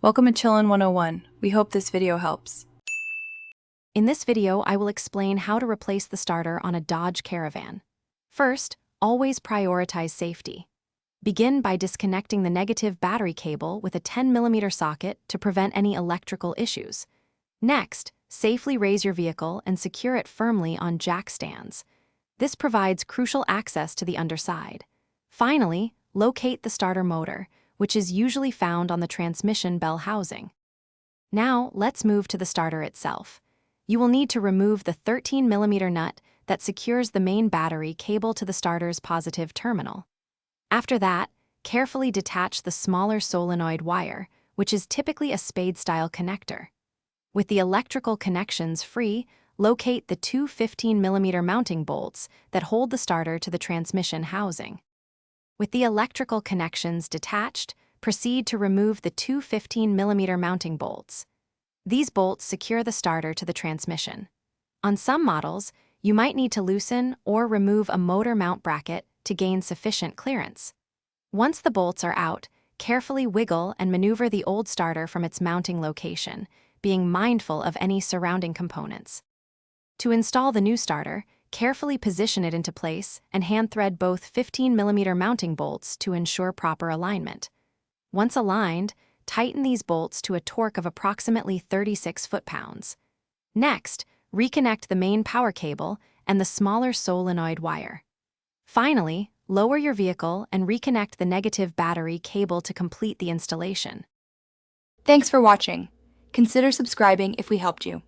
Welcome to Chillin' 101. We hope this video helps. In this video, I will explain how to replace the starter on a Dodge Caravan. First, always prioritize safety. Begin by disconnecting the negative battery cable with a 10mm socket to prevent any electrical issues. Next, safely raise your vehicle and secure it firmly on jack stands. This provides crucial access to the underside. Finally, locate the starter motor, which is usually found on the transmission bell housing. Now, let's move to the starter itself. You will need to remove the 13mm nut that secures the main battery cable to the starter's positive terminal. After that, carefully detach the smaller solenoid wire, which is typically a spade-style connector. With the electrical connections free, locate the two 15mm mounting bolts that hold the starter to the transmission housing. With the electrical connections detached, proceed to remove the two 15mm mounting bolts. These bolts secure the starter to the transmission. On some models, you might need to loosen or remove a motor mount bracket to gain sufficient clearance. Once the bolts are out, carefully wiggle and maneuver the old starter from its mounting location, being mindful of any surrounding components. To install the new starter, carefully position it into place and hand thread both 15mm mounting bolts to ensure proper alignment. Once aligned, tighten these bolts to a torque of approximately 36 foot-pounds. Next, reconnect the main power cable and the smaller solenoid wire. Finally, lower your vehicle and reconnect the negative battery cable to complete the installation. Thanks for watching. Consider subscribing if we helped you.